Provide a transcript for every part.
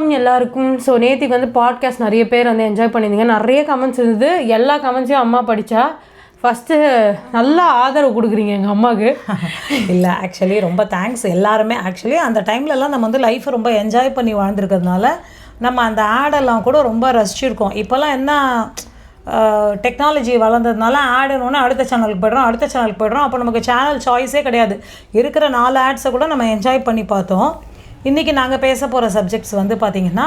வணக்கம் எல்லாருக்கும். ஸோ நேற்றுக்கு வந்து பாட்காஸ்ட் நிறைய பேர் வந்து என்ஜாய் பண்ணியிருந்தீங்க. நிறைய கமெண்ட்ஸ் இருந்தது. எல்லா கமெண்ட்ஸையும் அம்மா படித்தா. ஃபஸ்ட்டு நல்லா ஆதரவு கொடுக்குறீங்க எங்கள் அம்மாவுக்கு. இல்லை ஆக்சுவலி ரொம்ப தேங்க்ஸ் எல்லாருமே. ஆக்சுவலி அந்த டைம்லலாம் நம்ம வந்து லைஃப்பை ரொம்ப என்ஜாய் பண்ணி வாழ்ந்துருக்கிறதுனால நம்ம அந்த ஆடெல்லாம் கூட ரொம்ப ரசிச்சிருக்கோம். இப்போல்லாம் என்ன டெக்னாலஜி வளர்ந்ததுனால ஆடுன்னு அடுத்த சேனலுக்கு போய்டுறோம். அப்போ நமக்கு சேனல் சாய்ஸே கிடையாது. இருக்கிற 4 ஆட்ஸை கூட நம்ம என்ஜாய் பண்ணி பார்த்தோம். இன்றைக்கி நாங்கள் பேச போகிற சப்ஜெக்ட்ஸ் வந்து பார்த்தீங்கன்னா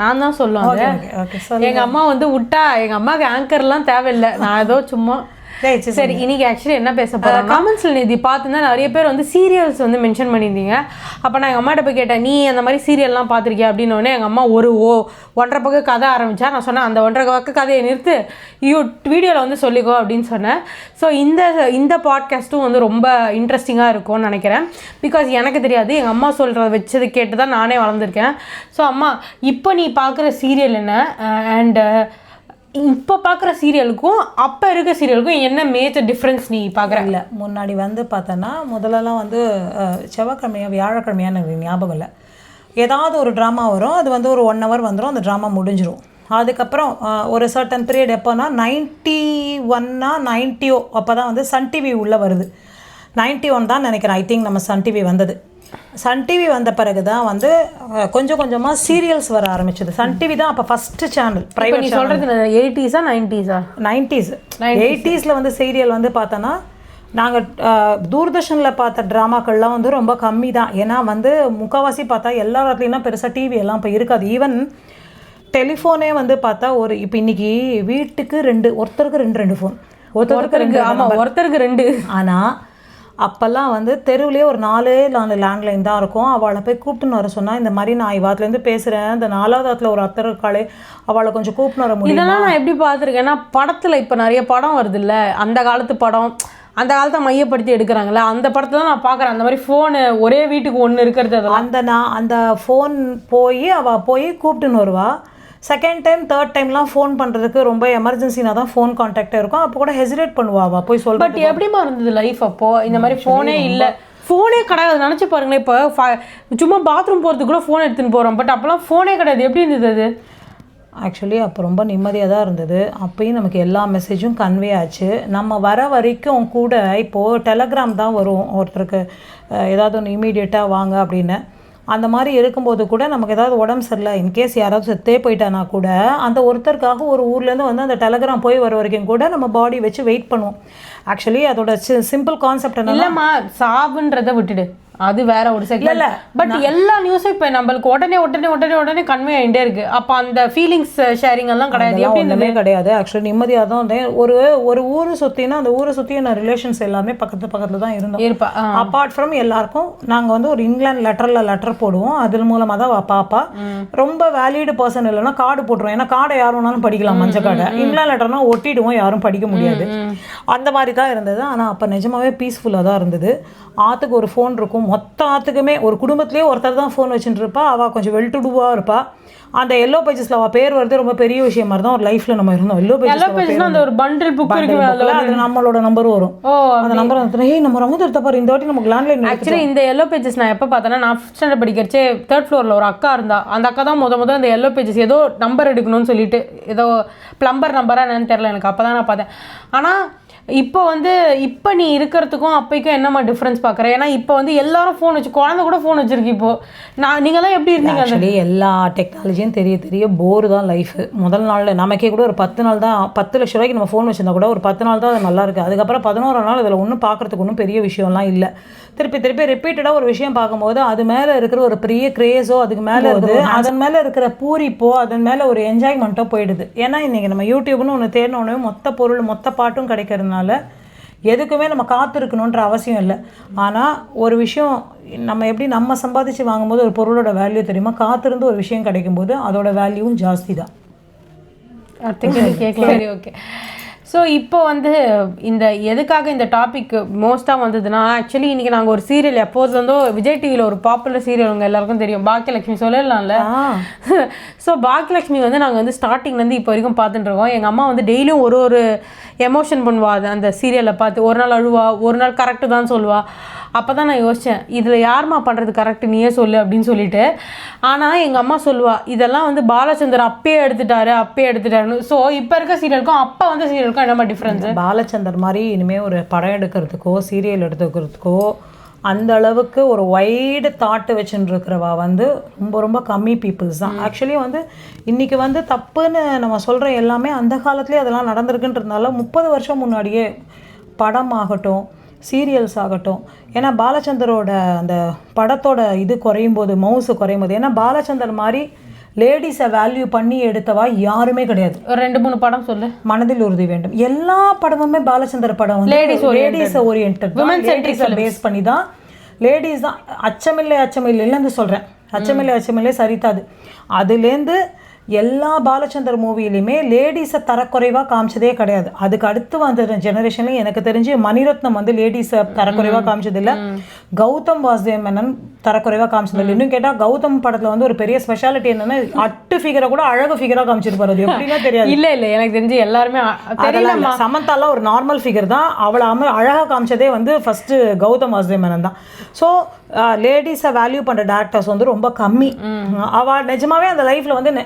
நான் தான் சொல்லுவேன். எங்கள் அம்மா வந்து விட்டா எங்கள் அம்மாவுக்கு ஆங்கர்லாம் தேவையில்லை. நான் ஏதோ சும்மா சரி. இன்னைக்கு ஆக்சுவலி என்ன பேச போகிறோம், கமெண்ட்ஸில் இது பார்த்துன்னா நிறைய பேர் வந்து சீரியல்ஸ் வந்து மென்ஷன் பண்ணியிருந்தீங்க. அப்போ நான் எங்கள் அம்மாட்ட போய் கேட்டேன், நீ அந்த மாதிரி சீரியல்லாம் பார்த்துருக்கியா அப்படின்னோடனே எங்கள் அம்மா 1.5 பக்கம் கதை ஆரம்பித்தா. நான் சொன்னேன், அந்த 1.5 பக்கம் கதையை நிறுத்து, வீடியோவில் வந்து சொல்லிக்கோ அப்படின்னு சொன்னேன். ஸோ இந்த பாட்காஸ்ட்டும் வந்து ரொம்ப இன்ட்ரெஸ்டிங்காக இருக்கும்னு நினைக்கிறேன். பிகாஸ் எனக்கு தெரியாது, எங்கள் அம்மா சொல்கிறத வச்சது கேட்டு தான் நானே வளர்ந்துருக்கேன். ஸோ அம்மா, இப்போ நீ பார்க்குற சீரியல் என்ன, அண்டு இப்போ பார்க்குற சீரியலுக்கும் அப்போ இருக்க சீரியலுக்கும் என்ன மேஜர் டிஃப்ரென்ஸ் நீ பார்க்குற? இல்லை, முன்னாடி வந்து பார்த்தோன்னா முதல்லலாம் வந்து வியாழக்கிழமையான எனக்கு ஞாபகம் இல்லை, ஏதாவது ஒரு ட்ராமா வரும். அது வந்து ஒரு 1 hour வந்துடும், அந்த ட்ராமா முடிஞ்சிடும். அதுக்கப்புறம் ஒரு சர்டன் பீரியட் எப்போனா 91 90 அப்போ தான் வந்து சன் டிவி உள்ளே வருது. 91 தான் நினைக்கிறேன், ஐ திங்க் நம்ம சன் டிவி வந்தது. சன் டிவி வந்த பிறகு தான் வந்து கொஞ்சம் கொஞ்சமாக சீரியல்ஸ் வர ஆரம்பிச்சது. சன் டிவி தான் அப்போ ஃபஸ்ட்டு சேனல். பிரைவேட் சொல்கிறது 80s 90s 80s வந்து சீரியல் வந்து பார்த்தோன்னா நாங்கள் தூர்தர்ஷனில் பார்த்த ட்ராமாக்கள்லாம் வந்து ரொம்ப கம்மி தான். ஏன்னா வந்து முக்கால்வாசி பார்த்தா எல்லா இடத்துலையும் பெருசாக டிவி எல்லாம் இப்போ இருக்காது. ஈவன் டெலிஃபோனே வந்து பார்த்தா இப்போ இன்றைக்கி வீட்டுக்கு ஒருத்தருக்கு ரெண்டு ஃபோன், ஒருத்தருக்கு 2. ஆனால் அப்போல்லாம் வந்து தெருவுலேயே ஒரு 4 லேண்ட்லைன் தான் இருக்கும். அவளை போய் கூப்பிட்டுன்னு வர சொன்னால், இந்த மாதிரி நான் இவாத்துலேருந்து பேசுகிறேன், இந்த 4வது இடத்துல ஒரு அத்தர் இருக்காளே, அவளை கொஞ்சம் கூப்பிட்டு வர முடியும். இதெல்லாம் நான் எப்படி பார்த்துருக்கேன்னா, படத்தில் இப்போ நிறைய படம் வருது இல்லை, அந்த காலத்து படம், அந்த காலத்தை மையப்படுத்தி எடுக்கிறாங்களே, அந்த படத்தை தான் நான் பார்க்குறேன். அந்த மாதிரி ஃபோனு ஒரே வீட்டுக்கு 1 இருக்கிறது, அதெல்லாம் அந்த ஃபோன் அவள் போய் கூப்பிட்டுன்னு வருவா. செகண்ட் டைம் தேர்ட் டைம்லாம் ஃபோன் பண்ணுறதுக்கு ரொம்ப எமர்ஜென்சினா தான் ஃபோன் கான்டாக்டாக இருக்கும். அப்போ கூட ஹெசிடேட் பண்ணுவாவா போய் சொல்ல. பட் எப்படிமா இருந்தது லைஃப் அப்போது? இந்த மாதிரி ஃபோனே இல்லை, ஃபோனே கிடையாது. நினச்சி பாருங்களேன், இப்போ சும்மா பாத்ரூம் போகிறதுக்கு கூட ஃபோன் எடுத்துன்னு போகிறோம். பட் அப்போலாம் ஃபோனே கிடையாது. எப்படி இருந்தது அது? ஆக்சுவலி அப்போ ரொம்ப நிம்மதியாக தான் இருந்தது. அப்போயும் நமக்கு எல்லா மெசேஜும் கன்வே ஆச்சு. நம்ம வர வரைக்கும் கூட இப்போது டெலகிராம் தான் வரும் ஒருத்தருக்கு ஏதாவது ஒன்று இமீடியட்டாக வாங்க அப்படின்னு. அந்த மாதிரி இருக்கும்போது கூட நமக்கு ஏதாவது உடம்பு சரியில்லை, இன்கேஸ் யாராவது செத்தே போயிட்டானா கூட அந்த ஒருத்தருக்காக ஒரு ஊர்லேருந்து வந்து அந்த டெலகிராம் போய் வர வரைக்கும் கூட நம்ம பாடி வச்சு வெயிட் பண்ணுவோம். ஆக்சுவலி அதோட சிம்பிள் கான்செப்ட் என்ன, இல்லைம்மா சாவுன்றதை விட்டுடு, அது வேற ஒரு செக்மெண்ட். பட் எல்லா நியூஸும் இப்போ நம்மளுக்கு உடனே கன்வே ஆகிட்டே இருக்கு. அப்போ அந்த ஃபீலிங்ஸ் ஷேரிங் எல்லாம் கிடையாது, ஒன்றுமே கிடையாது. ஆக்சுவலி நிம்மதியாக தான் இருந்தேன். ஒரு ஊர் சுற்றினா அந்த ஊரை சுற்றி நான் ரிலேஷன்ஸ் எல்லாமே பக்கத்தில் தான் இருந்தோம். அப்பார்ட் ஃப்ரம் எல்லாருக்கும் நாங்கள் வந்து ஒரு இங்கிலாந்து லெட்டர் போடுவோம். அது மூலமாக தான் பாப்பா ரொம்ப வேலிடு பர்சன் இல்லைன்னா கார்டு போட்டுருவோம். ஏன்னா கார்டை யார் வேணாலும் படிக்கலாம், மஞ்சள் கார்டை. இங்கிலாந்து லெட்டர்னா ஒட்டிடுவோம், யாரும் படிக்க முடியாது. அந்த மாதிரி தான் இருந்தது. ஆனால் அப்போ நிஜமாவே பீஸ்ஃபுல்லாக தான் இருந்தது. ஆற்றுக்கு ஒரு ஃபோன் இருக்கும், மொத்த ஆற்றுக்குமே ஒரு குடும்பத்திலே ஒருத்தர் தான் ஃபோன் வச்சுட்டு இருப்பா. அவள் கொஞ்சம் வெல் டு டூவாக இருப்பா. அந்த எல்லோ பேஜஸில் அவள் பேர் வருது ரொம்ப பெரிய விஷயம் மாதிரி தான் ஒரு லைஃப்பில் நம்ம இருந்தோம். எல்லோ பேஜஸ் அந்த ஒரு பண்டில் புக் இருக்கு, அது நம்மளோட நம்பர் வரும். அந்த நம்பர் வந்து நம்ம ரொம்ப தப்பாரு இந்த வாட்டி நமக்கு லேண்ட்லைன். ஆக்சுவலி இந்த எல்லோ பேஜஸ் நான் எப்போ பார்த்தேன்னா, நான் 5th ஸ்டாண்டர்ட் படிக்கிறச்சே 3rd ஃப்ளோரில் ஒரு அக்கா இருந்தா. அந்த அக்கா தான் முத அந்த எல்லோ பேஜஸ் ஏதோ நம்பர் எடுக்கணும்னு சொல்லிட்டு, ஏதோ பிளம்பர் நம்பரா என்னன்னு தெரியல எனக்கு, அப்போ தான் நான் பார்த்தேன். ஆனால் இப்போ நீ இருக்கிறதுக்கும் அப்போக்கும் என்னம்மா டிஃப்ரென்ஸ் பார்க்குறேன்? ஏன்னா இப்போ வந்து எல்லாரும் ஃபோன் வச்சு, குழந்தை கூட ஃபோன் வச்சுருக்கு. இப்போது நீங்களாம் எப்படி இருந்தீங்க? ஆக்சுவலி எல்லா டெக்னாலஜியும் தெரிய போர் தான் லைஃபு. முதல் நாளில் நமக்கே கூட ஒரு 10 நாள் தான், 10 லட்ச ரூபாய்க்கு நம்ம ஃபோன் வச்சுருந்தா கூட ஒரு 10 நாள் தான் அது நல்லா இருக்குது. அதுக்கப்புறம் 11 நாள் இதில் ஒன்றும் பார்க்குறதுக்கு ஒன்றும் பெரிய விஷயம்லாம் இல்லை. திருப்பி ரிப்பீட்டடாக ஒரு விஷயம் பார்க்கும்போது அது மேலே இருக்கிற ஒரு பெரிய கிரேஸோ, அதுக்கு மேலே இருக்குது அதன் மேலே இருக்கிற பூரிப்போ, அதன் மேலே ஒரு என்ஜாய்மெண்ட்டோ போயிடுது. ஏன்னா இன்றைக்கி நம்ம யூடியூப்னு ஒன்று தேடினோடனே மொத்த பொருள் மொத்த பாட்டும் கிடைக்கிறதுனால எதுக்குமே நம்ம காத்திருக்கணுன்ற அவசியம் இல்லை. ஆனால் ஒரு விஷயம் நம்ம எப்படி நம்ம சம்பாதிச்சு வாங்கும்போது ஒரு பொருளோட வேல்யூ தெரியுமா, காத்திருந்து ஒரு விஷயம் கிடைக்கும்போது அதோட வேல்யூவும் ஜாஸ்தி தான். சரி, ஓகே. ஸோ இப்போ வந்து எதுக்காக இந்த டாபிக் மோஸ்ட்டாக வந்ததுன்னா, ஆக்சுவலி இன்றைக்கி நாங்கள் ஒரு சீரியல் எப்போது வந்தோ விஜய் டிவியில் ஒரு பாப்புலர் சீரியல் உங்கள் எல்லாருக்கும் தெரியும், பாக்கியலட்சுமி சொல்லலாம்ல. ஸோ பாக்கியலட்சுமி வந்து நாங்கள் வந்து ஸ்டார்டிங்லேருந்து இப்போ வரைக்கும் பார்த்துட்டுருக்கோம். எங்கள் அம்மா வந்து டெய்லியும் ஒரு எமோஷன் பண்ணுவா அந்த சீரியலை பார்த்து. ஒரு நாள் அழுவா, ஒரு நாள் கரெக்டு தான் சொல்லுவாள். அப்போ தான் நான் யோசித்தேன் இதில் யாருமா பண்ணுறது கரெக்ட் நீயே சொல்லு அப்படின்னு சொல்லிட்டு. ஆனால் எங்கள் அம்மா சொல்லுவா இதெல்லாம் வந்து பாலச்சந்தர் அப்பயே எடுத்துட்டாருன்னு. ஸோ இப்போ இருக்க சீரியலுக்கும் அப்போ வந்து சீரியலுக்கும் என்னமா டிஃப்ரென்ஸு? பாலச்சந்தர் மாதிரி இனிமேல் ஒரு படம் எடுக்கிறதுக்கோ சீரியல் எடுத்துக்கிறதுக்கோ அந்த அளவுக்கு ஒரு வைடு தாட்டு வச்சுருக்கிறவா வந்து ரொம்ப ரொம்ப கம்மி பீப்புள்ஸ் தான். ஆக்சுவலி வந்து இன்றைக்கி வந்து தப்புன்னு நம்ம சொல்கிற எல்லாமே அந்த காலத்துலேயே அதெல்லாம் நடந்திருக்குன்றதுனால 30 வருஷம் முன்னாடியே படம் ஆகட்டும் சீரியல்ஸ் ஆகட்டும். ஏன்னா பாலச்சந்தரோட அந்த படத்தோட இது குறையும் போது மவுசு குறையும் போது, ஏன்னா பாலச்சந்தர் மாதிரி லேடிஸை வேல்யூ பண்ணி எடுத்தவா யாருமே கிடையாது. ஒரு 2-3 படம் சொல்லு. மனதில் உறுதி வேண்டும். எல்லா படமுமே பாலச்சந்தர் படம் வந்து லேடிஸ் ஓரியன்டட், லேடிஸை பேஸ் பண்ணி தான். லேடிஸ் தான் அச்சமில்லைன்னு சொல்கிறேன். அச்சமில்லை சரித்தாது. அதுலேருந்து எல்லா பாலச்சந்தர் மூவிலையுமே லேடிஸை தரக்குறைவாக காமிச்சதே கிடையாது. அதுக்கு அடுத்து வந்த ஜெனரேஷன்லையும் எனக்கு தெரிஞ்சு மணிரத்னம் வந்து லேடிஸை தரக்குறைவாக காமிச்சதில்லை. கௌதம் வாசுதேவ் மேனன் தரக்குறைவாக காமிச்சதில்லை. இன்னும் கேட்டால் கௌதம் படத்தில் வந்து ஒரு பெரிய ஸ்பெஷாலிட்டி என்னன்னா அட்டு ஃபிகரை கூட அழகு ஃபிகராக காமிச்சிருப்பாரு. அது எப்படின்னா தெரியாது. இல்லை எனக்கு தெரிஞ்சு எல்லாருமே தெரியல. சமந்தாலாம் ஒரு நார்மல் ஃபிகர் தான். அவளை அழகாக காமிச்சதே வந்து ஃபஸ்ட்டு கௌதம் வாசுதேவ் மேனன் தான். ஸோ லேடிஸை வேல்யூ பண்ணுற டேரக்டர்ஸ் வந்து ரொம்ப கம்மி. அவள் நிஜமாவே அந்த லைஃப்பில் வந்து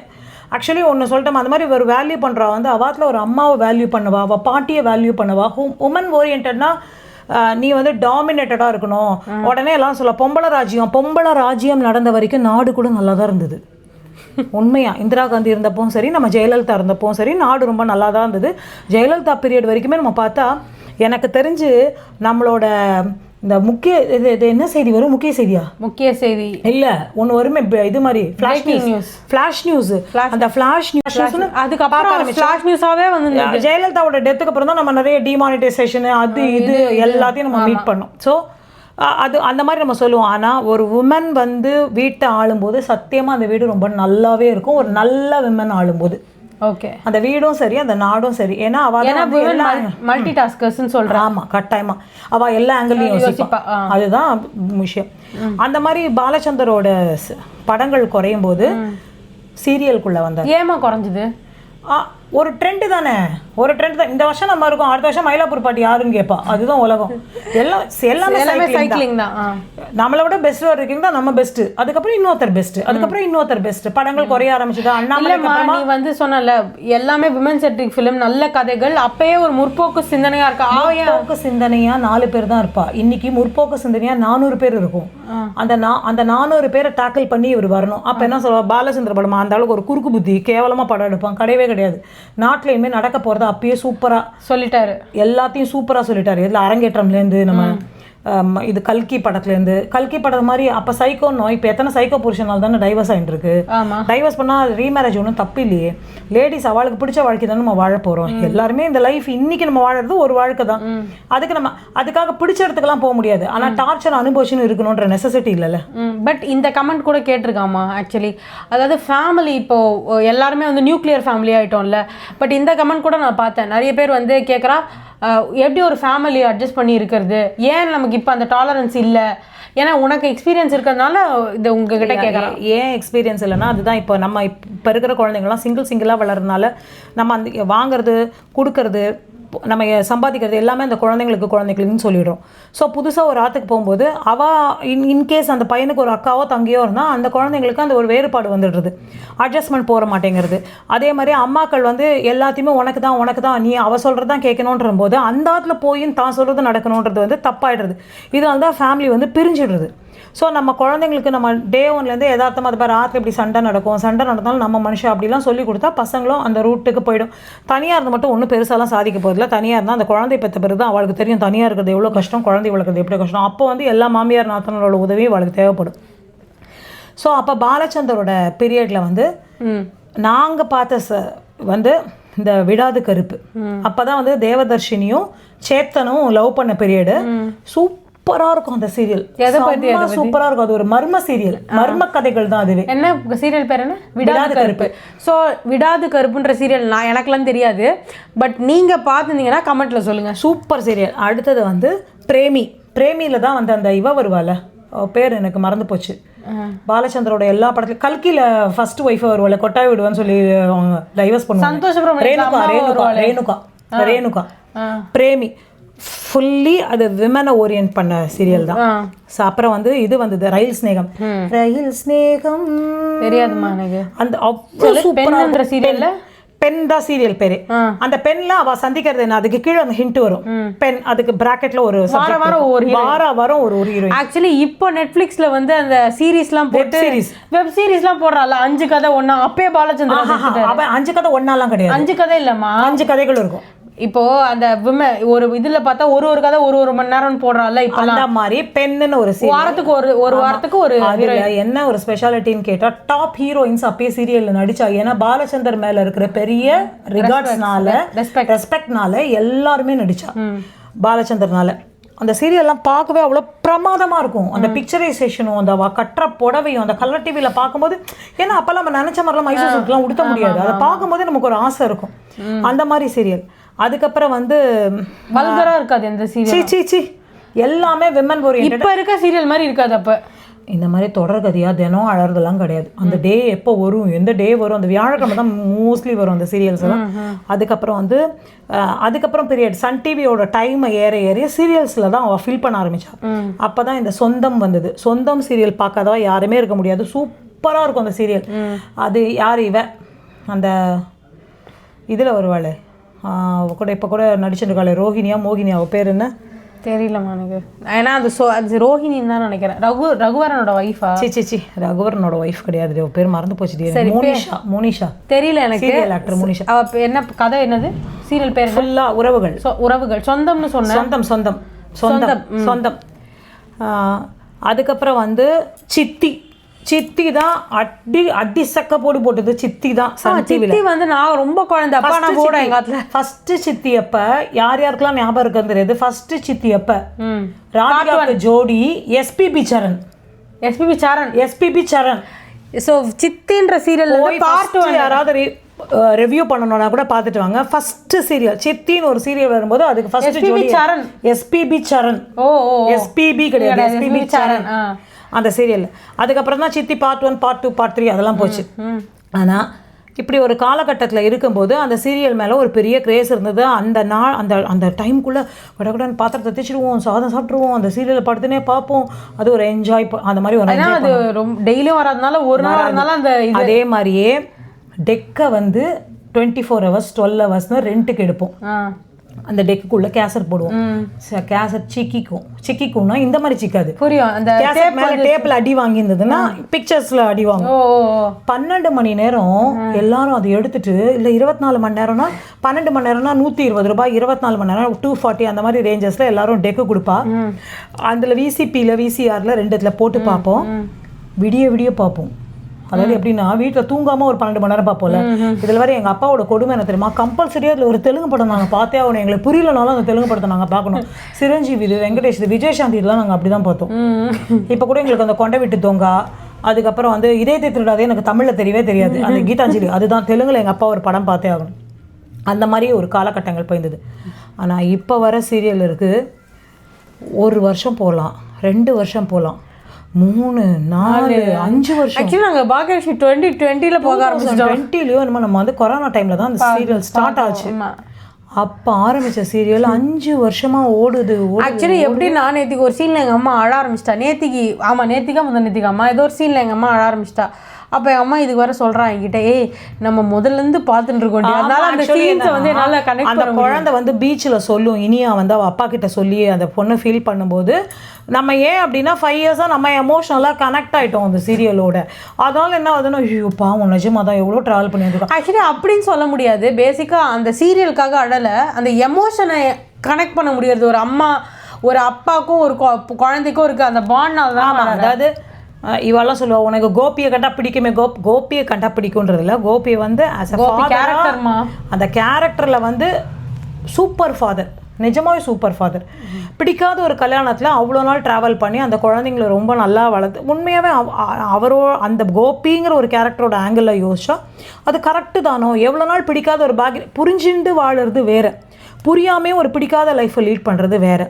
ஆக்சுவலி ஒன்று சொல்லிட்டோம், அந்த மாதிரி ஒரு வேல்யூ பண்ணுறா வந்து அவாத்தில் ஒரு அம்மாவை வேல்யூ பண்ணுவா, அவள் பாட்டியை வேல்யூ பண்ணுவா. உமன் ஓரியன்டட்னா நீ வந்து டாமினேட்டடாக இருக்கணும். உடனே எல்லாம் சொல்ல பொம்பளை ராஜ்யம் நடந்த வரைக்கும் நாடு கூட நல்லா தான் இருந்தது. உண்மையா இந்திரா காந்தி இருந்தப்பவும் சரி, நம்ம ஜெயலலிதா இருந்தப்பவும் சரி, நாடு ரொம்ப நல்லா தான் இருந்தது. ஜெயலலிதா பீரியட் வரைக்குமே நம்ம பார்த்தா எனக்கு தெரிஞ்சு நம்மளோட இந்த முக்கிய இது என்ன செய்தி வரும்? முக்கிய செய்தி இல்லை ஒன்று வருமே இது மாதிரி ஃப்ளாஷ் நியூஸ். அந்த ஃப்ளாஷ் நியூஸ் அதுக்கப்புறம் ஃப்ளாஷ் நியூஸாகவே வந்து ஜெயலலிதாவோட டெத்துக்கு அப்புறம் தான் நம்ம நிறைய டிமானிட்டைசேஷன் அது இது எல்லாத்தையும் நம்ம மீட் பண்ணோம். ஸோ அது அந்த மாதிரி நம்ம சொல்லுவோம். ஆனால் ஒரு உமன் வந்து வீட்டை ஆளும்போது சத்தியமாக அந்த வீடு ரொம்ப நல்லாவே இருக்கும். ஒரு நல்ல விமன் ஆளும்போது ஓகே அந்த வீடும் சரி அந்த நாடும் சரி. ஏன்னா அவள் மல்டி டாஸ்கர்ஸ்ன்னு சொல்கிறா. ஆமாம், கட்டாயமா அவள் எல்லா ஆங்கிளையும் யோசிப்பா. அதுதான் விஷயம். அந்த மாதிரி பாலச்சந்தரோட படங்கள் குறையும் போது சீரியலுக்குள்ளே வந்தார். ஏமா குறைஞ்சிது? ஒரு ட்ரெண்டு தானே, ஒரு ட்ரெண்ட் தான். இந்த வருஷம் நம்ம இருக்கோம், அடுத்த வருஷம் மயிலாப்பூர் பாட்டி யாருன்னு கேட்பா. அதுதான் உலகம். எல்லாமே சைக்கிளிங் தான். நம்மளை விட பெஸ்ட் இருக்கீங்க தான் நம்ம பெஸ்ட். அதுக்கப்புறம் இன்னொருத்தர் பெஸ்ட், அதுக்கப்புறம் இன்னொருத்தர் பெஸ்ட். படங்கள் குறைய ஆரம்பிச்சுதா. நீ வந்து சொன்னல எல்லாமே விமன் சென்ட்ரிக் ஃபிலிம், நல்ல கதைகள். அப்பயே ஒரு முற்போக்கு சிந்தனையா இருக்கா? முற்போக்கு சிந்தனையா 4 பேர் தான் இருப்பா. இன்னைக்கு முற்போக்கு சிந்தனையா 400 பேர் இருக்கும். அந்த 400 பேரை டேக்கிள் பண்ணி இவர் வரணும். அப்போ என்ன சொல்லுவா? பாலச்சந்திர படமா அந்த அளவுக்கு ஒரு குறுக்கு புத்தி கேவலமா படம் எடுப்பான் கிடையவே கிடையாது. நாட்டிலையுமே நடக்க போகிறத அப்பயே சூப்பராக சொல்லிட்டாரு. எல்லாத்தையும் சூப்பராக சொல்லிட்டாரு. இதில் அரங்கேற்றம்லேருந்து நம்ம இது கல்கி படத்து மாதிரி. அப்போ சைக்கோன்னு இப்போ எத்தனை சைக்கோ புருஷனால் தானே டைவர்ஸ் ஆகிட்டு இருக்கு. டைவர்ஸ் பண்ணால் ரீமேரேஜ் ஒன்றும் தப்பு இல்லையே. லேடிஸ் அவளுக்கு பிடிச்ச வாழ்க்கை தானே நம்ம வாழ போகிறோம். எல்லாருமே இந்த லைஃப் இன்னைக்கு நம்ம வாழறது ஒரு வாழ்க்கை தான். அதுக்காக பிடிச்ச இடத்துக்குலாம் போக முடியாது. ஆனால் டார்ச்சர் அனுபவிச்சுன்னு இருக்கணுன்ற நெசசிட்டி இல்லைல்ல. பட் இந்த கமெண்ட் கூட கேட்டிருக்காமா ஆக்சுவலி. அதாவது ஃபேமிலி இப்போ எல்லாருமே வந்து நியூக்ளியர் ஃபேமிலி ஆகிட்டோம்ல. பட் இந்த கமெண்ட் கூட நான் பார்த்தேன். நிறைய பேர் வந்து கேட்குறா எப்படி ஒரு ஃபேமிலி அட்ஜஸ்ட் பண்ணி இருக்கிறது, ஏன் நமக்கு இப்போ அந்த டாலரன்ஸ் இல்லை? ஏன்னா உனக்கு எக்ஸ்பீரியன்ஸ் இருக்கிறதுனால இது உங்ககிட்ட கேட்குறேன். ஏன் எக்ஸ்பீரியன்ஸ் இல்லைன்னா அதுதான் இப்போ நம்ம இப்போ இருக்கிற குழந்தைங்கள்லாம் சிங்கிளாக வளர்றதுனால நம்ம அந்த வாங்கிறது கொடுக்கறது நம்ம சம்பாதிக்கிறது எல்லாமே அந்த குழந்தைங்களுக்குன்னு சொல்லிடுறோம். ஸோ புதுசாக ஒரு ஆற்றுக்கு போகும்போது இன்கேஸ் அந்த பையனுக்கு ஒரு அக்காவோ தங்கையோ இருந்தால் அந்த குழந்தைங்களுக்கு அந்த ஒரு வேறுபாடு வந்துடுறது, அட்ஜஸ்ட்மெண்ட் போக மாட்டேங்கிறது. அதே மாதிரி அம்மாக்கள் வந்து எல்லாத்தையுமே உனக்கு தான் நீ அவள் சொல்கிறது தான் கேட்கணுன்ற போது அந்த ஆற்றுல போயும் தான் சொல்கிறது நடக்கணுன்றது வந்து தப்பாயிடுறது. இதனால தான் ஃபேமிலி வந்து பிரிஞ்சிடுறது. ஸோ நம்ம குழந்தைங்களுக்கு நம்ம டே ஒன்லேருந்து எதார்த்தமாக அது மாதிரி ஆற்றுல இப்படி சண்டை நடந்தாலும் நம்ம மனுஷன் அப்படிலாம் சொல்லி கொடுத்தா பசங்களும் அந்த ரூட்டுக்கு போயிடும். தனியாக இருந்து மட்டும் ஒன்றும் பெருசாலாம் சாதிக்க போகிறதில்ல. தனியாக இருந்தால் அந்த குழந்தை பெற்ற பிறகு தான் அவளுக்கு தெரியும் தனியாக இருக்கிறது எவ்வளோ கஷ்டம், குழந்தை வளர்க்குறது எப்படி கஷ்டம். அப்போ வந்து எல்லா மாமியார் நாத்தனரோட உதவியும் அவளுக்கு தேவைப்படும். ஸோ அப்போ பாலச்சந்தரோட பீரியடில் வந்து நாங்கள் பார்த்த வந்து இந்த விடாது கருப்பு அப்போ தான் வந்து தேவதர்ஷினியும் சேத்தனும் லவ் பண்ண பீரியடு. சூப்பராக இருக்கும் அந்த சீரியல். சூப்பராக இருக்கும். அது ஒரு மர்ம சீரியல், மர்ம கதைகள் தான். அதுவே என்ன சீரியல் பேர்? என்ன? விடாது கருப்பு. ஸோ விடாது கருப்புன்ற சீரியல் நான் எனக்குலாம் தெரியாது. பட் நீங்கள் பார்த்துருந்தீங்கன்னா கமெண்ட்டில் சொல்லுங்கள். Super serial. அடுத்தது வந்து பிரேமியில் தான் வந்து அந்த இவ வருவாள், பேர் எனக்கு மறந்து போச்சு. பாலச்சந்தரோட எல்லா படத்துலையும் கல்கியில் ஃபர்ஸ்ட் ஒய்ஃபை வருவாள், கொட்டாய் விடுவான்னு சொல்லி அவங்க டைவர்ஸ் பண்ணுவாங்க. சந்தோஷம். ரேணுகா. பிரேமி ஃபுல்லி அது விமனை ஓரியன்ட் பண்ண சீரியல் தான். ஸோ அப்புறம் வந்து இது வந்தது ரயில் ஸ்நேகம். ரயில் ஸ்நேகம் தெரியாதுமா எனக்கு. அந்த அவ்வளோ சூப்பரான சீரியல்ல பெண் தான் சீரியல் பேரு. அந்த பெண்ல அவ சந்திக்கிறது என்ன, அதுக்கு கீழே அந்த ஹிண்ட் வரும் பெண், அதுக்கு பிராக்கெட்ல ஒரு வாரம் ஒரு ஹீரோயின். ஆக்சுவலி இப்போ நெட்ஃபிளிக்ஸ்ல வந்து அந்த சீரிஸ்லாம் போட்டு வெப் சீரிஸ்லாம் போடுறால 5 கதை ஒண்ணா. அப்பே பாலச்சந்திரன் அவன் 5 கதை ஒன்னாலாம் கிடையாது, 5 கதை இல்லம்மா, 5 கதைகள் இருக்கும். இப்போ அந்த ஒரு இதுல பார்த்தா ஒரு கதை ஒரு மணி நேரம் போடுறால. இப்போ அந்த மாதிரி பெண்ணுன்னு ஒரு வாரத்துக்கு ஒரு வாரத்துக்கு ஒரு என்ன ஒரு ஸ்பெஷாலிட்டின்னு கேட்டா டாப் ஹீரோயின்ஸ் அப்பயே சீரியல்ல நடிச்சா. ஏன்னா பாலச்சந்தர் மேல இருக்கிற பெரிய ரிகார்ட்ஸ்னால ரெஸ்பெக்ட்னால எல்லாருமே நடிச்சா பாலச்சந்தர்னால. அந்த சீரியல்லாம் பார்க்கவே அவ்வளோ பிரமாதமாக இருக்கும். அந்த பிக்சரைசேஷனும் அந்த கட்டுற புடவையும் அந்த கலர் டிவியில் பார்க்கும்போது, ஏன்னா அப்போல்லாம் நம்ம நினச்ச மாதிரிலாம் மைசூர் சில்க்லாம் உடுத்த முடியாது, அதை பார்க்கும்போது நமக்கு ஒரு ஆசை இருக்கும். அந்த மாதிரி சீரியல். அதுக்கப்புறம் வந்து வல்கரா இருக்காது எந்த சீரியல், எல்லாமே விமன் ஓரியன்டட். இப்போ இருக்க சீரியல் மாதிரி இருக்காது. அப்போ இந்த மாதிரி தொடர்கதையாக தினம் அழறதெல்லாம் கிடையாது. அந்த டே எப்போ வரும், எந்த டே வரும், அந்த வியாழக்கிழமை தான் மோஸ்ட்லி வரும் அந்த சீரியல்ஸ் எல்லாம். அதுக்கப்புறம் பீரியட் சன் டிவியோட டைமை ஏற சீரியல்ஸில் தான் அவள் ஃபில் பண்ண ஆரம்பித்தா. அப்போ தான் இந்த சொந்தம் வந்தது. சொந்தம் சீரியல் பார்க்காதவா யாருமே இருக்க முடியாது. சூப்பராக இருக்கும் அந்த சீரியல். அது யார் இவ அந்த இதில் வருவாள் கூட, இப்போ கூட நடிச்சுருக்காள் ரோஹிணியா மோகினியா, அவள் பேர் என்ன தெரியலம்மா எனக்கு. ஏன்னா அது ரோஹிணின்னு தான் நினைக்கிறேன். ரகுவரனோட ஒய்ஃபா? சி ரகுவரனோட ஒய்ஃப் கிடையாது, அவ பேர் மறந்து போச்சு. மோனிஷா தெரியல எனக்கு. Serial actor Monisha. அவ என்ன கதை, என்னது சீரியல் பேர்? ஃபுல்லா உறவுகள். சொந்தம்னு சொன்னேன். சொந்தம். அதுக்கப்புறம் வந்து சித்தி தான் அடி சக்க போட்டது. சித்தி தான் சித்தி வந்து நான் ரொம்ப குழந்தை அப்பா நான் கூட எங்க ஆத்துல ஃபர்ஸ்ட் சித்தி அப்ப யாருக்கெல்லாம் ஞாபகம் இருக்குன்னு தெரியாது. ஃபர்ஸ்ட் சித்தி அப்ப ராதிகாக்கு ஜோடி எஸ்பிபி சரண். சோ சித்தின்ற சீரியல் பார்ட் 1 யாராவது ரிவ்யூ பண்ணணும்னா கூட பார்த்துட்டு வாங்க. ஃபர்ஸ்ட் சீரியல் சித்தின்னு ஒரு சீரியல் வரும்போது அதுக்கு ஃபர்ஸ்ட் ஜோடி எஸ்பிபி சரண். எஸ்பிபி கிடையாது, எஸ்பிபி சரண் அந்த சீரியல். அதுக்கப்புறம் தான் சித்தி பார்ட் 1 பார்ட் 2 பார்ட் 3 அதெல்லாம் போச்சு. ஆனால் இப்படி ஒரு காலகட்டத்தில் இருக்கும்போது அந்த சீரியல் மேலே ஒரு பெரிய கிரேஸ் இருந்தது. அந்த டைமுக்குள்ளே கடகடன் பாத்திரத்தை தைச்சிடுவோம், சாதம் சாப்பிட்ருவோம், அந்த சீரியலை படுத்துனே பார்ப்போம். அது ஒரு என்ஜாய், அந்த மாதிரி ஒரு அது ரொம்ப டெய்லியும் வராதனால ஒரு நாள் வரதுனால அந்த அதே மாதிரியே டெக்கை வந்து 24 hours 12 hours ரெண்ட்டுக்கு எடுப்போம். அந்த டெக்குள்ள கேசட் போடுவோம். கேசட் சிக்கிக்கும்னா இந்த மாதிரி சிக்காது, புரியும். அந்த கேசட் மேல டேப்ல அடி வாங்கி இருந்ததுன்னா பிக்சர்ஸ்ல அடி வாங்கும். 12 மணி நேரம் எல்லாரும் அதை எடுத்துட்டு, இல்ல 24 மணி நேரம்னா 12 மணி நேரம்னா 120 ரூபாய், 24 மணி நேரம் 240 அந்த மாதிரி ரேஞ்சஸ்ல எல்லாரும் டெக்கு கொடுப்பா. அதுல விசிபில விசிஆர்ல 2 போட்டு பார்ப்போம். விடிய பார்ப்போம். அதாவது எப்படின்னா வீட்டில் தூங்காமல் ஒரு 12 மணி நேரம் பார்ப்போம்ல. இதில் வரை எங்கள் அப்பாவோட கொடுமை என்ன தெரியுமா, கம்பல்சரியாக அதில் ஒரு தெலுங்கு படம் நாங்கள் பார்த்தே ஆகணும். எங்களுக்கு புரியலனாலும் அந்த தெலுங்கு படத்தை நாங்கள் பார்க்கணும். சிரஞ்சீவி இது, வெங்கடேஷ் இது, விஜயசாந்தி இதெல்லாம் நாங்கள் அப்படி தான் பார்த்தோம். இப்போ கூட எங்களுக்கு அந்த கொண்டை விட்டு தொங்கா, அதுக்கப்புறம் வந்து இதயத்தை திருடாதே எனக்கு தமிழில் தெரியவே தெரியாது, அந்த கீதாஞ்சலி அதுதான் தெலுங்குல எங்கள் அப்பா ஒரு படம் பார்த்தே ஆகணும். அந்த மாதிரி ஒரு காலகட்டங்கள் போயிருந்தது. ஆனால் இப்போ வர சீரியல் இருக்குது, 1 வருஷம் போகலாம், 2 வருஷம் போகலாம், 3 4 5 வருஷம். ஆக்சுவலி நாங்கள் பாக்கியலட்சுமி 2020 போக ஆரம்பிச்சோம். 20 என்னமோ நம்ம வந்து கொரோனா டைமில் தான் அந்த சீரியல் ஸ்டார்ட் ஆச்சு. அப்போ ஆரம்பித்த சீரியல் 5 வருஷமா ஓடுது. ஆக்சுவலி எப்படின்னா நேற்றுக்கு ஒரு சீனில் எங்கள் அம்மா அழ ஆரம்பிச்சிட்டா. நேத்திக்கா அம்மா ஏதோ ஒரு சீனில் எங்கள் அம்மா அழ ஆரம்பிச்சிட்டா. அப்போ எங்கள் அம்மா இதுக்கு வர சொல்கிறான் என்கிட்ட, நம்ம முதல்லேருந்து பார்த்துட்டு இருக்கோம். அதனால அந்த சீன்ஸை வந்து என்னால் கனெக்ட் அந்த குழந்தை வந்து பீச்சில் சொல்லும், இனியா வந்து அவள் அப்பா கிட்ட சொல்லி அந்த பொண்ணை ஃபீல் பண்ணும்போது நம்ம ஏன் அப்படின்னா 5 இயர்ஸாக நம்ம எமோஷனலாக கனெக்ட் ஆகிட்டோம் அந்த சீரியலோட. அதனால என்ன ஆகுதுன்னா, ஐயோ பாவம் நிஜமாக தான் எவ்வளோ ட்ராவல் பண்ணியிருக்கோம். ஆக்சுவலி அப்படின்னு சொல்ல முடியாது. பேசிக்காக அந்த சீரியலுக்காக அழலை, அந்த எமோஷனை கனெக்ட் பண்ண முடியாது. ஒரு அம்மா ஒரு அப்பாவுக்கும் ஒரு குழந்தைக்கும் இருக்குது அந்த பாண்ட்னால தான். அதாவது இவெல்லாம் சொல்லுவா, உனக்கு கோபியை கண்டா பிடிக்குமே, கோபியை கண்டா பிடிக்கும்ன்றதுல கோபியை வந்து ஆஸ் அ கேரக்டர்மா, அந்த கேரக்டரில் வந்து சூப்பர் ஃபாதர், நிஜமாவே சூப்பர் ஃபாதர். பிடிக்காத ஒரு கல்யாணத்தில் அவ்வளோ நாள் ட்ராவல் பண்ணி அந்த குழந்தைங்கள ரொம்ப நல்லா வளர்த்து, உண்மையாகவே அந்த கோபிங்கிற ஒரு கேரக்டரோட ஆங்கிளில் யோசிச்சா அது கரெக்டு தானோ. எவ்வளோ நாள் பிடிக்காத ஒரு புரிஞ்சுண்டு வாழறது வேறு, புரியாமே ஒரு பிடிக்காத லைஃப்பை லீட் பண்ணுறது வேறு.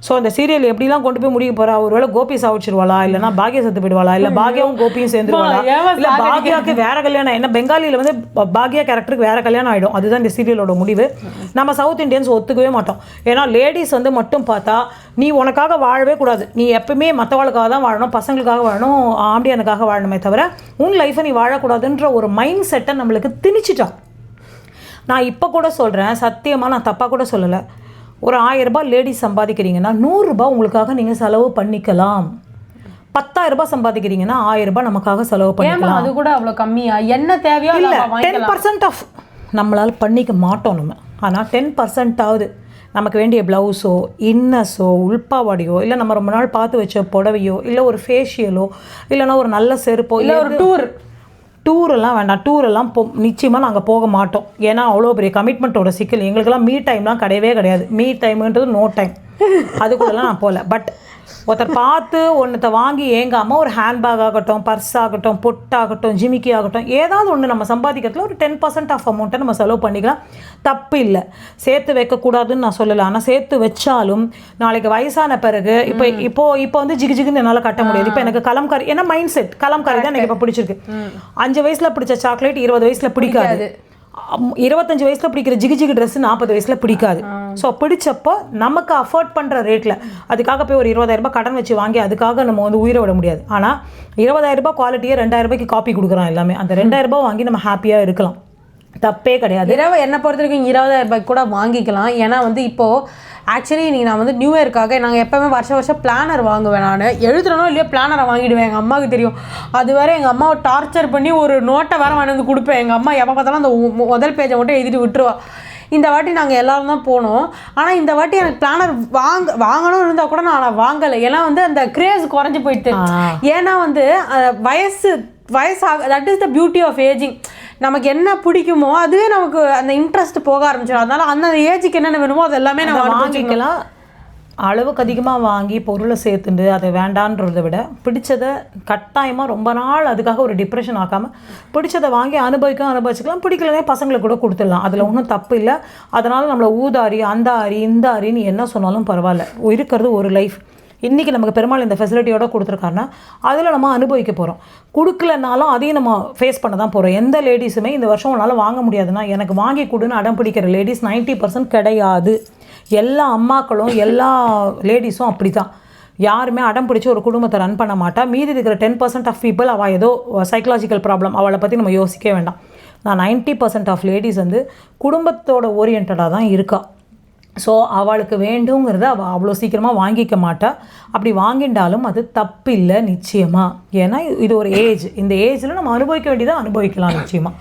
ஸோ அந்த சீரியல் எப்படிலாம் கொண்டு போய் முடிக்க போகிறா, ஒருவேளை கோபி சாவிச்சிருவாளா, இல்லைனா பாக்யா செத்து போயிடுவாளா, இல்லை பாக்யாவும் கோபியும் சேர்ந்துருவாளா, இல்லை பாக்யாவுக்கு வேற கல்யாணம். என்ன பெங்காலியில் வந்து பாக்யா கேரக்டருக்கு வேற கல்யாணம் ஆகிடும். அதுதான் இந்த சீரியலோட முடிவு. நம்ம சவுத் இண்டியன்ஸ் ஒத்துக்கவே மாட்டோம். ஏன்னா லேடிஸ் வந்து மட்டும் பார்த்தா நீ உனக்காக வாழவே கூடாது, நீ எப்பவுமே மற்றவளுக்காக தான் வாழணும், பசங்களுக்காக வாழணும், ஆம்பியனுக்காக வாழணுமே தவிர உன் லைஃப்பை நீ வாழக்கூடாதுன்ற ஒரு மைண்ட் செட்டை நம்மளுக்கு திணிச்சிட்டான். நான் இப்போ கூட சொல்கிறேன், சத்தியமாக நான் தப்பாக கூட சொல்லலை. ஒரு 1000 ரூபாய் லேடிஸ் சம்பாதிக்கிறீங்கன்னா 100 ரூபாய் உங்களுக்காக நீங்கள் செலவு பண்ணிக்கலாம். 10,000 ரூபாய் சம்பாதிக்கிறீங்கன்னா 1000 ரூபாய் நமக்காக செலவு பண்ணிக்கலாம். அது கூட அவ்வளோ கம்மியா? என்ன தேவையோ இல்லை, 10% ஆஃப் நம்மளால் பண்ணிக்க மாட்டோம் நம்ம. ஆனால் 10% நமக்கு வேண்டிய ப்ளவுஸோ, இன்னஸோ, உள்பாவாடியோ, இல்லை நம்ம ரொம்ப நாள் பார்த்து வச்ச புடவையோ, இல்லை ஒரு ஃபேஷியலோ, இல்லைன்னா ஒரு நல்ல செருப்போ, இல்லை ஒரு டூரெல்லாம் வேண்டாம். டூரெல்லாம் நிச்சயமாக நாங்கள் போக மாட்டோம். ஏன்னா அவ்வளோ பெரிய கமிட்மெண்ட்டோட சிக்கல். எங்களுக்கெல்லாம் மீ டைம்லாம் கிடையவே கிடையாது. மீ டைமுன்றது நோ டைம். அதுக்குள்ளெல்லாம் நான் போகல. பட் ஒருத்தர் பார்த்து ஒன்றத்தை வாங்கி ஏங்காமல் ஒரு ஹேண்ட்பேக் ஆகட்டும், பர்ஸ் ஆகட்டும், பொட்டாகட்டும், ஜிமிக்கி ஆகட்டும், ஏதாவது ஒன்று நம்ம சம்பாதிக்கிறதுல ஒரு 10% ஆஃப் அமௌண்ட்டை நம்ம செலவு பண்ணிக்கலாம். தப்பு இல்லை. சேர்த்து வைக்கக்கூடாதுன்னு நான் சொல்லலை. ஆனால் சேர்த்து வச்சாலும் நாளைக்கு வயசான பிறகு இப்போ வந்து ஜிகுன்னு என்னால் கட்ட முடியாது. இப்போ எனக்கு கலம்காரி, ஏன்னா மைண்ட் செட் கலம்காரி தான் எனக்கு இப்போ பிடிச்சிருக்கு. 5 வயசில் பிடிச்ச சாக்லேட் 20 வயசில் பிடிக்காது. 25 வயசில் பிடிக்கிற ஜிகு ட்ரெஸ் 40 வயசில் பிடிக்காது. ஸோ பிடிச்சப்போ நமக்கு அஃபோர்ட் பண்ணுற ரேட்டில் அதுக்காக போய் ஒரு 20,000 ரூபாய் கடன் வச்சு வாங்கி அதுக்காக நம்ம வந்து உயிரை விட முடியாது. ஆனால் 20,000 ரூபாய் குவாலிட்டியை 2,000 ரூபாய்க்கு காப்பி கொடுக்குறோம் எல்லாமே. அந்த 2,000 ரூபாய் வாங்கி நம்ம ஹாப்பியாக இருக்கலாம், தப்பே கிடையாது. என்னை பொறுத்த வரைக்கும் 20,000 ரூபாய்க்கு கூட வாங்கிக்கலாம். ஏன்னா வந்து இப்போது ஆக்சுவலி நீங்கள் நான் வந்து நியூ இயர்க்காக நாங்கள் எப்போவுமே வருஷம் பிளானர் வாங்குவேன். நான் எழுதுறனோ இல்லையோ பிளானரை வாங்கிடுவேன். எங்கள் அம்மாவுக்கு தெரியும். அது வேறு எங்கள் அம்மாவை டார்ச்சர் பண்ணி ஒரு நோட்டை வேறு வாங்கி வந்து கொடுப்பேன். எங்கள் அம்மா எப்போ பார்த்தாலும் அந்த முதல் பேஜை மட்டும் எழுதிட்டு விட்டுருவா. இந்த வாட்டி நாங்கள் எல்லோரும் தான் போனோம். ஆனால் இந்த வாட்டி எனக்கு பிளானர் வாங்கணும்னு இருந்தால் கூட நான் வாங்கலை. ஏன்னா வந்து அந்த கிரேஸ் குறைஞ்சி போயிட்டு. ஏன்னா வந்து வயசாக that is the beauty of ageing. நமக்கு என்ன பிடிக்குமோ அதுவே நமக்கு அந்த இன்ட்ரெஸ்ட் போக ஆரம்பிச்சிடும். அதனால அந்த ஏஜுக்கு என்னென்ன வேணுமோ அது எல்லாமே நம்ம வாங்கிக்கலாம். அளவுக்கு அதிகமாக வாங்கி பொருளை சேர்த்துண்டு அதை வேண்டான்றதை விட பிடிச்சதை கட்டாயமாக ரொம்ப நாள் அதுக்காக ஒரு டிப்ரெஷன் ஆக்காமல் பிடிச்சதை வாங்கி அனுபவிச்சுக்கலாம். பிடிக்கலனே பசங்களுக்கு கூட கொடுத்துடலாம். அதில் ஒன்றும் தப்பு இல்லை. அதனால் நம்மளை ஊதாரி, அந்த ஆரி, இந்த ஆரின்னு என்ன சொன்னாலும் பரவாயில்ல. இருக்கிறது ஒரு லைஃப். இன்றைக்கி நமக்கு பெருமாள் இந்த ஃபெசிலிட்டியோட கொடுத்துருக்காருன்னா அதில் நம்ம அனுபவிக்க போகிறோம். கொடுக்கலனாலும் அதையும் நம்ம ஃபேஸ் பண்ண தான் போகிறோம். எந்த லேடிஸுமே இந்த வருஷம் உன்னால் வாங்க முடியாதுன்னா எனக்கு வாங்கி கொடுன்னு அடம் பிடிக்கிற லேடிஸ் 90% கிடையாது. எல்லா அம்மாக்களும் எல்லா லேடிஸும் அப்படி தான். யாருமே அடம் பிடிச்சி ஒரு குடும்பத்தை ரன் பண்ண மாட்டா. மீதி இருக்கிற 10% ஆஃப் பீப்புள் அவள் ஏதோ சைக்கலாஜிக்கல் ப்ராப்ளம், அவளை பற்றி நம்ம யோசிக்கவே வேண்டாம். நான் 90% ஆஃப் லேடிஸ் வந்து குடும்பத்தோட ஓரியன்டாக தான் இருக்கா. ஸோ அவளுக்கு வேண்டுங்கிறத அவள் அவ்வளோ சீக்கிரமாக வாங்கிக்க மாட்டா. அப்படி வாங்கிட்டாலும் அது தப்பு இல்லை நிச்சயமாக. ஏன்னா இது ஒரு ஏஜ். இந்த ஏஜில் நம்ம அனுபவிக்க வேண்டியதை அனுபவிக்கலாம் நிச்சயமாக.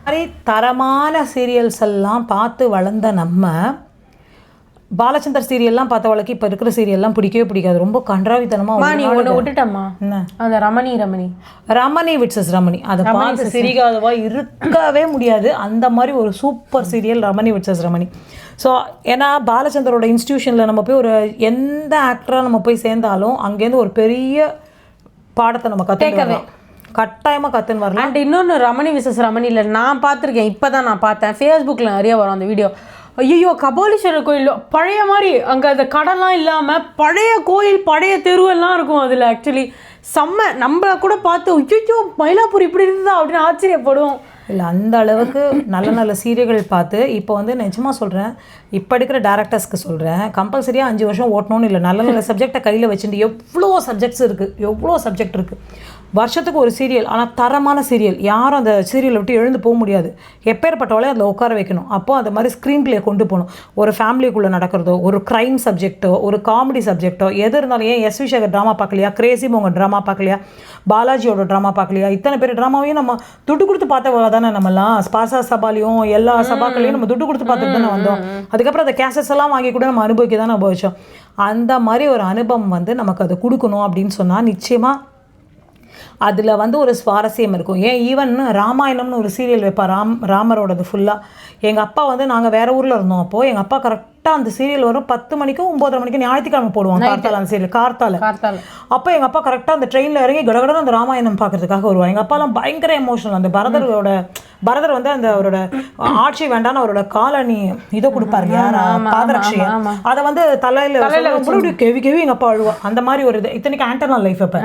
மாதிரி தரமான சீரியல்ஸ் எல்லாம் பார்த்து வளர்ந்த நம்ம பாலச்சந்தர் சீரியல்லாம் பார்த்தவளுக்கு இப்போ இருக்கிற சீரியல்லாம் பிடிக்கவே பிடிக்காது. ரொம்ப கன்றாவித்தனமாக விட்டுட்டம்மா. என்ன அந்த ரமணி விட்ஸஸ் ரமணி அதை பார்த்து சிரிக்காதவா இருக்கவே முடியாது. அந்த மாதிரி ஒரு super serial Ramani versus Ramani. So ஏன்னா பாலச்சந்தரோட இன்ஸ்டியூஷனில் நம்ம போய் ஒரு எந்த ஆக்டராக நம்ம போய் சேர்ந்தாலும் அங்கேருந்து ஒரு பெரிய பாடத்தை நம்ம கற்றுக்கவே கட்டாயமாக கற்றுன்னு வரலாம். அண்ட் இன்னொன்று ரமணி விசஸ் ரமணியில் நான் பார்த்துருக்கேன். இப்போ தான் நான் பார்த்தேன். ஃபேஸ்புக்கில் நிறைய வரும் அந்த வீடியோ. ஐயோ கபாலீஸ்வரர் கோயில் பழைய மாதிரி அங்கே அந்த கடலாம் இல்லாமல் பழைய கோயில் பழைய தெருவெல்லாம் இருக்கும். அதில் ஆக்சுவலி செம்ம. நம்மளை கூட பார்த்து ஐயோ மயிலாப்பூர் இப்படி இருந்ததா அப்படின்னு ஆச்சரியப்படுவோம். இல்லை அந்த அளவுக்கு நல்ல நல்ல சீரியல்கள் பார்த்து இப்போ வந்து நிஜமாக சொல்கிறேன், இப்போ எடுக்கிற டேரக்டர்ஸ்க்கு சொல்கிறேன், கம்பல்சரியாக 5 வருஷம் ஓட்டணும்னு இல்லை. நல்ல நல்ல சப்ஜெக்டை கையில் வச்சுட்டு எவ்வளோ சப்ஜெக்ட்ஸ் இருக்குது, எவ்வளோ சப்ஜெக்ட் இருக்குது. வருஷத்துக்கு ஒரு சீரியல், ஆனால் தரமான சீரியல். யாரும் அந்த சீரியலை விட்டு எழுந்து போக முடியாது. எப்பேற்பட்டவளே அதில் உட்கார வைக்கணும். அப்போது அது மாதிரி ஸ்க்ரீன் பிளே கொண்டு போகணும். ஒரு ஃபேமிலிக்குள்ளே நடக்கிறதோ, ஒரு க்ரைம் சப்ஜெக்டோ, ஒரு காமெடி சப்ஜெக்டோ, எது இருந்தாலும். ஏன் எஸ் வி சேகர் ட்ராமா பார்க்கலையா, கிரேசி மோகன் ட்ராமா பார்க்கலையா, பாலாஜியோட ட்ராமா பார்க்கலையா? இத்தனை பேர் ட்ராமாவையும் நம்ம துட்டு கொடுத்து பார்த்த தானே. நம்மலாம் ஸ்பாசா சபாலையும் எல்லா சபாக்களையும் நம்ம துட்டு கொடுத்து பார்த்துட்டு தானே வந்தோம். அதுக்கப்புறம் அந்த கேசட்ஸ் எல்லாம் வாங்கி கூட நம்ம அனுபவிக்க தானே அனுபவிச்சோம். அந்த மாதிரி ஒரு அனுபவம் வந்து நமக்கு அது கொடுக்கணும் அப்படின்னு சொன்னால் நிச்சயமாக அதில் வந்து ஒரு சுவாரஸ்யம் இருக்கும். ஏன் ஈவன் ராமாயணம்னு ஒரு சீரியல் வைப்பா, ராமரோடது ஃபுல்லாக. எங்கள் அப்பா வந்து நாங்கள் வேறு ஊரில் இருந்தோம். அப்போது எங்கள் அப்பா கரெக்டாக அந்த சீரியல் வரும் 10 மணிக்கும் 9:30 மணிக்கும் ஞாயிற்றுக்கிழமை போடுவாங்க கார்த்தால. அந்த சீரியல் கார்த்தால. அப்போ எங்கள் அப்பா கரெக்டாக அந்த ட்ரெயினில் இறங்கி கடகடன்னு அந்த ராமாயணம் பார்க்கறதுக்காக வருவாங்க. எங்கள் அப்பாலாம் பயங்கர எமோஷனல். அந்த பரதர் வந்து அந்த அவரோட ஆட்சி வேண்டான்னு அவரோட காலனி இதை கொடுப்பாரு யாரா பாதரட்சையை, அதை வந்து தலையில கெவி கெவி எங்க அப்பா அழுவா. அந்த மாதிரி ஒரு இது. இத்தனைக்கு ஆண்டனா லைஃப். அப்ப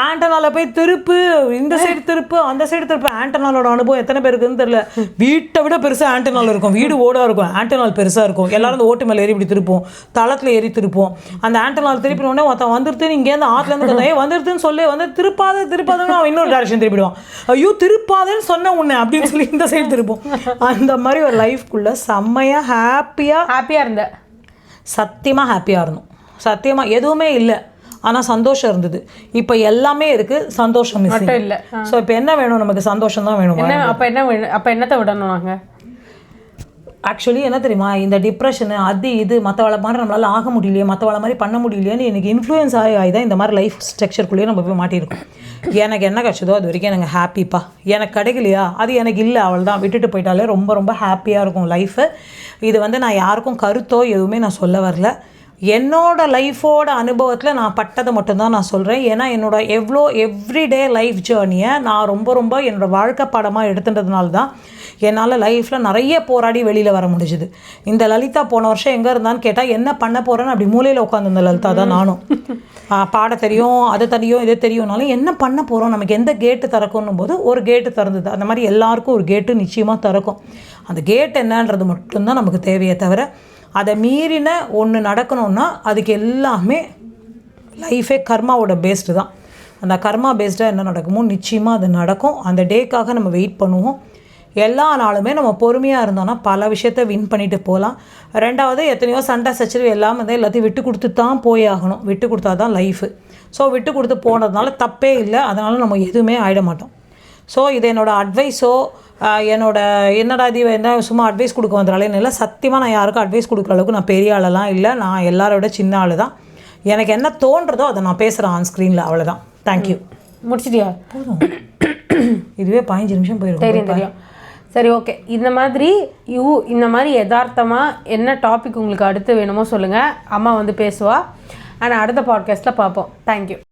ஆண்டனால போய் திருப்பு, இந்த சைடு திருப்பு, அந்த சைடு திருப்பு. ஆண்டனாலோட அனுபவம் எத்தனை பேருக்குன்னு தெரியல. வீட்டை விட பெருசா ஆண்டனால் இருக்கும், வீடு ஓடா இருக்கும், ஆண்டனால் பெருசா இருக்கும். எல்லாரும் அந்த ஓட்டு மேல ஏறி இப்படி திருப்போம், தளத்துல ஏறி திருப்போம். அந்த ஆண்டனால் திருப்பின உடனே ஒருத்தன் வந்துருது, இங்கேருந்து ஆத்துல இருந்து வந்துருதுன்னு சொல்லி வந்து திருப்பாதுன்னு அவன் இன்னொரு டைரக்ஷன் திருப்பிடுவான். ஐயோ திருப்பாதுன்னு சொன்ன உன்னை அப்படின்னு சொல்லி இந்த சைடு திருப்போம். அந்த மாதிரி ஒரு லைஃப்குள்ள செம்மையா ஹாப்பியா இருந்த, சத்தியமா ஹாப்பியா இருந்தோம். சத்தியமா எதுவுமே இல்லை, ஆனால் சந்தோஷம் இருந்தது. இப்போ எல்லாமே இருக்கு, சந்தோஷம் மட்டும் இல்லை. ஸோ இப்போ என்ன வேணும் நமக்கு? சந்தோஷம் தான் வேணும். அப்போ என்னத்தை விடணும் நாங்கள்? ஆக்சுவலி என்ன தெரியுமா, இந்த டிப்ரெஷனு அது இது மற்றவளை மாதிரி நம்மளால் ஆக முடியலையே, மற்றவளை மாதிரி பண்ண முடியலையேன்னு எனக்கு இன்ஃப்ளூயன்ஸ் ஆகி தான் இந்த மாதிரி லைஃப் ஸ்ட்ரக்சருக்குள்ளேயே நம்ம போய் மாட்டியிருக்கோம். எனக்கு என்ன கிடச்சதோ அது வரைக்கும் எனக்கு ஹாப்பிப்பா. எனக்கு கிடைக்கலையா அது எனக்கு இல்லை, அவள் தான் விட்டுட்டு போயிட்டாலே ரொம்ப ரொம்ப ஹாப்பியாக இருக்கும் லைஃபு. இது வந்து நான் யாருக்கும் கருத்தோ எதுவுமே நான் சொல்ல வரல. என்னோட லைஃபோட அனுபவத்தில் நான் பட்டதை மட்டும்தான் நான் சொல்கிறேன். ஏன்னா எவ்ரிடே லைஃப் ஜேர்னியை நான் ரொம்ப ரொம்ப என்னோடய வாழ்க்கை பாடமாக எடுத்துட்டதுனால தான் என்னால் லைஃப்பில் நிறைய போராடி வெளியில் வர முடிஞ்சுது. இந்த லலிதா போன வருஷம் எங்கே இருந்தான்னு கேட்டால் என்ன பண்ண போகிறேன்னு அப்படி மூலையில் உட்காந்துருந்த லலிதா தான் நானும். பாட தெரியும், அது தெரியும், இது தெரியும்னாலும் என்ன பண்ண போகிறோம், நமக்கு எந்த கேட்டு திறக்கணும் போது ஒரு கேட்டு திறந்தது. அந்த மாதிரி எல்லாருக்கும் ஒரு கேட்டு நிச்சயமாக திறக்கும். அந்த கேட் என்னன்றது மட்டும்தான் நமக்கு தேவையே தவிர, அதை மீறின ஒன்று நடக்கணும்னா அதுக்கு எல்லாமே லைஃபே கர்மாவோட பேஸ்டு தான். அந்த கர்மா பேஸ்டாக என்ன நடக்குமோ நிச்சயமாக அது நடக்கும். அந்த டேக்காக நம்ம வெயிட் பண்ணுவோம். எல்லா நாளுமே நம்ம பொறுமையாக இருந்தோம்னா பல விஷயத்த வின் பண்ணிட்டு போகலாம். ரெண்டாவது, எத்தனையோ சண்டை சச்சரவு எல்லாம் வந்து எல்லாத்தையும் விட்டு கொடுத்து தான் போய் ஆகணும். விட்டு கொடுத்தா தான் லைஃபு. ஸோ விட்டு கொடுத்து போனதுனால தப்பே இல்லை, அதனால் நம்ம எதுவுமே ஆகிட மாட்டோம். ஸோ இது என்னோடய அட்வைஸோ என்னடா இது என்ன சும்மா அட்வைஸ் கொடுக்க வந்துடாலேன்னு இல்லை. சத்தியமாக நான் யாருக்கும் அட்வைஸ் கொடுக்குற அளவுக்கு நான் பெரிய ஆளெல்லாம் இல்லை. நான் எல்லாரோட சின்ன ஆள் தான். எனக்கு என்ன தோன்றதோ அதை நான் பேசுகிறேன் ஆன் ஸ்க்ரீனில், அவ்வளோதான். தேங்க்யூ. முடிச்சிட்டியா? போதும், இதுவே 15 நிமிஷம் போயிடும். தெரியும். சரி, ஓகே. இந்த மாதிரி யதார்த்தமாக என்ன டாபிக் உங்களுக்கு அடுத்து வேணுமோ சொல்லுங்கள், அம்மா வந்து பேசுவா. ஆனால் அடுத்த பாட்காஸ்ட்டில் பார்ப்போம். தேங்க்யூ.